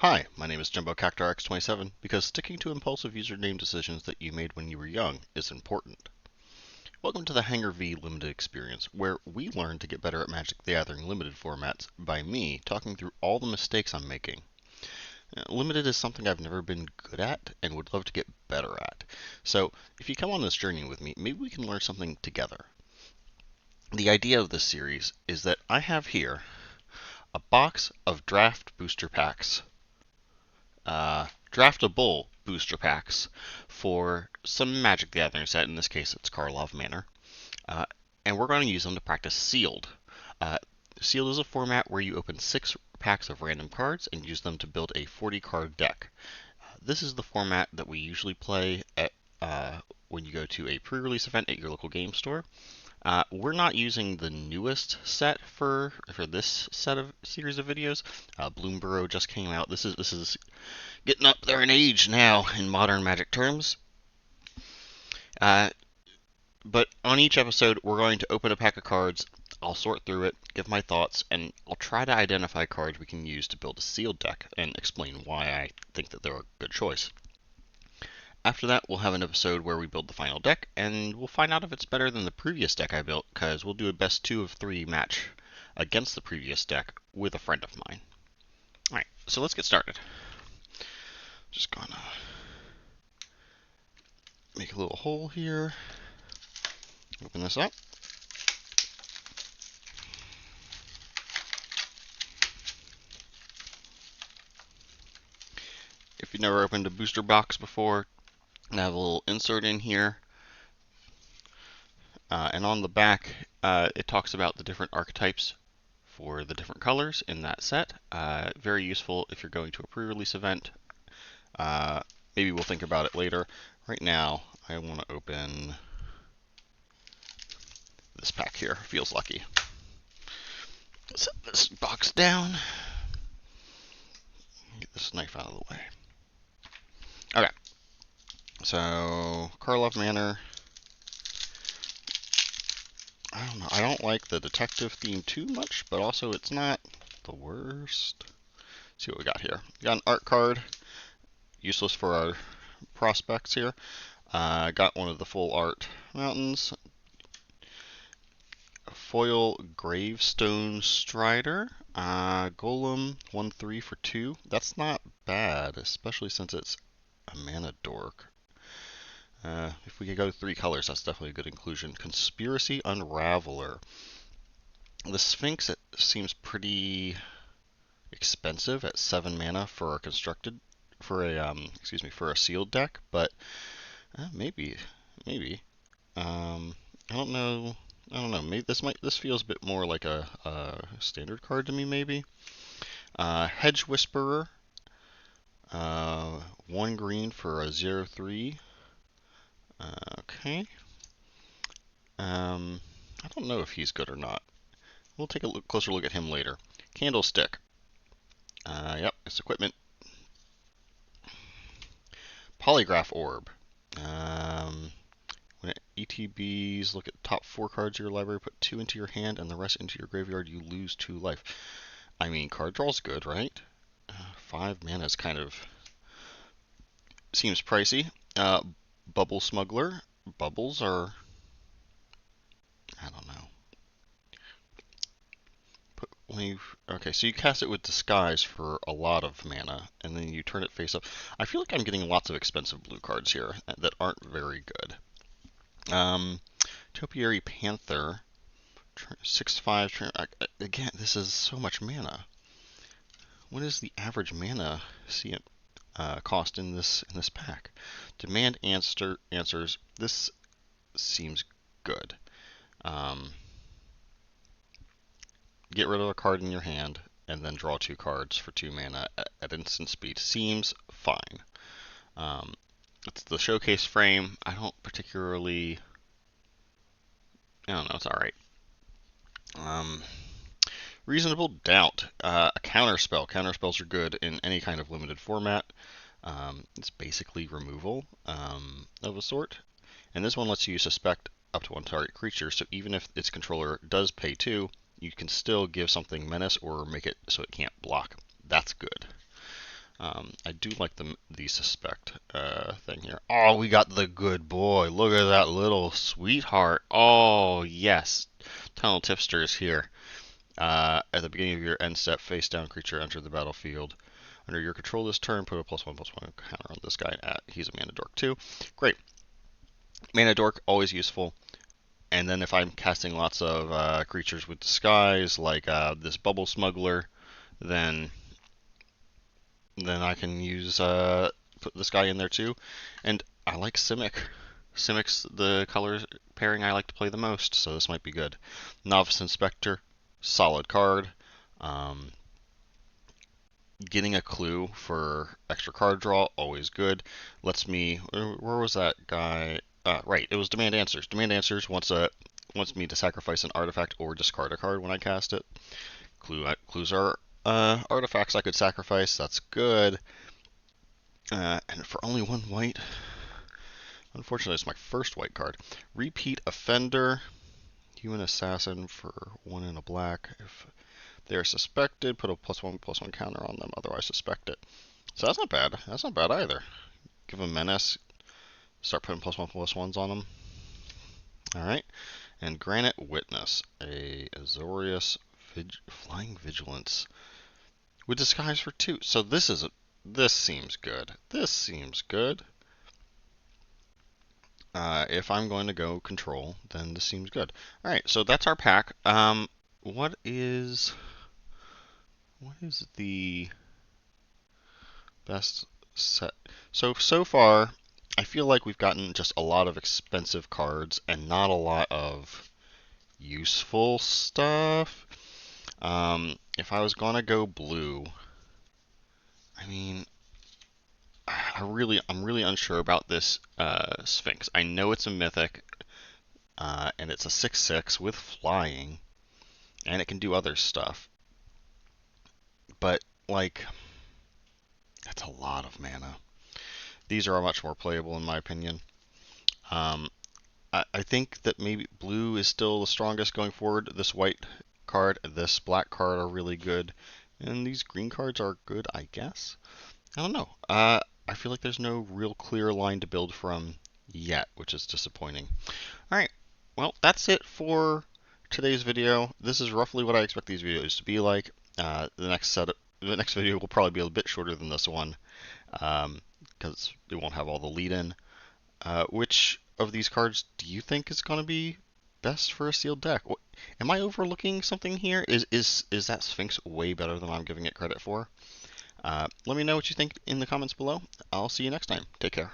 Hi, my name is JumboCactarX27 because sticking to impulsive username decisions that you made when you were young is important. Welcome to the Hangar V Limited experience, where we learn to get better at Magic the Gathering Limited formats by me talking through all the mistakes I'm making. Limited is something I've never been good at and would love to get better at. So, if you come on this journey with me, maybe we can learn something together. The idea of this series is that I have here a box of draft booster packs. Draftable booster packs for some Magic the Gathering set. In this case, it's Karlov Manor. And we're going to use them to practice Sealed. Sealed is a format where you open 6 packs of random cards and use them to build a 40-card deck. This is the format that we usually play at when you go to a pre-release event at your local game store. We're not using the newest set for this series of videos. Bloomborough just came out. This is getting up there in age now in modern Magic terms. But on each episode, we're going to open a pack of cards. I'll sort through it, give my thoughts, and I'll try to identify cards we can use to build a sealed deck and explain why I think that they're a good choice. After that, we'll have an episode where we build the final deck, and we'll find out if it's better than the previous deck I built, because we'll do a best 2 of 3 match against the previous deck with a friend of mine. Alright, so let's get started. Just gonna make a little hole here, open this up. If you've never opened a booster box before, I have a little insert in here. And on the back, it talks about the different archetypes for the different colors in that set. Very useful if you're going to a pre-release event. Maybe we'll think about it later. Right now, I want to open this pack here. Feels lucky. Set this box down. Get this knife out of the way. Okay. So, Karlov Manor. I don't know. I don't like the detective theme too much, but also it's not the worst. Let's see what we got here. We got an art card. Useless for our prospects here. Got one of the full art mountains. Foil Gravestone Strider. Golem 1/3 for 2. That's not bad, especially since it's a mana dork. If we could go 3 colors, that's definitely a good inclusion. Conspiracy Unraveler. The Sphinx, it seems pretty expensive at 7 mana for a constructed, for a sealed deck, but maybe. I don't know. Maybe this feels a bit more like a standard card to me, maybe. Hedge Whisperer. 1 green for a 0/3. Okay. I don't know if he's good or not. We'll take a closer look at him later. Candlestick. Yep, it's equipment. Polygraph Orb. When ETBs look at top 4 cards of your library, put 2 into your hand and the rest into your graveyard, you lose 2 life. I mean, card draw's good, right? 5 mana is kind of seems pricey. Bubble Smuggler. Bubbles are, I don't know. Okay, so you cast it with Disguise for a lot of mana, and then you turn it face up. I feel like I'm getting lots of expensive blue cards here that aren't very good. Topiary Panther, 6/5. Again, this is so much mana. What is the average mana cost in this pack? Demand answers. This seems good. Get rid of a card in your hand and then draw 2 cards for 2 mana at instant speed. Seems fine. It's the showcase frame. I don't know, it's alright. Reasonable Doubt. A counterspell. Counterspells are good in any kind of limited format. It's basically removal of a sort. And this one lets you suspect up to 1 target creature, so even if its controller does pay 2, you can still give something menace or make it so it can't block. That's good. I do like the suspect thing here. Oh, we got the good boy. Look at that little sweetheart. Oh, yes. Tunnel Tipster is here. At the beginning of your end step, face down creature enter the battlefield. Under your control this turn, put a +1/+1 counter on this guy. He's a mana dork too. Great. Mana dork, always useful. And then if I'm casting lots of creatures with disguise, like this bubble smuggler, then I can use put this guy in there too. And I like Simic. Simic's the color pairing I like to play the most, so this might be good. Novice Inspector, solid card. Um, Getting a clue for extra card draw, always good. Lets me. Where was that guy? Right, it was Demand Answers. Demand Answers wants me to sacrifice an artifact or discard a card when I cast it. Clues are artifacts I could sacrifice. That's good. And for only 1 white. Unfortunately, it's my first white card. Repeat Offender. Human Assassin for 1 and a black. If they are suspected, put a +1/+1 counter on them, otherwise suspect it. So that's not bad. That's not bad either. Give them Menace. Start putting +1/+1s on them. Alright. And Granite Witness. A Azorius Flying Vigilance. With Disguise for 2. So this seems good. This seems good. If I'm going to go control, then this seems good. Alright, so that's our pack. What is the best set? So far, I feel like we've gotten just a lot of expensive cards and not a lot of useful stuff. If I was gonna go blue, I mean, I'm really unsure about this Sphinx. I know it's a mythic, and it's a 6/6 with flying, and it can do other stuff. But like, that's a lot of mana. These are much more playable in my opinion. I think that maybe blue is still the strongest going forward. This white card, this black card are really good, and these green cards are good, I guess. I don't know. I feel like there's no real clear line to build from yet, which is disappointing. All right, well, that's it for today's video. This is roughly what I expect these videos to be like. The next video will probably be a bit shorter than this one, because it won't have all the lead-in. Which of these cards do you think is going to be best for a sealed deck? Am I overlooking something here? Is that Sphinx way better than I'm giving it credit for? Let me know what you think in the comments below. I'll see you next time. Take care.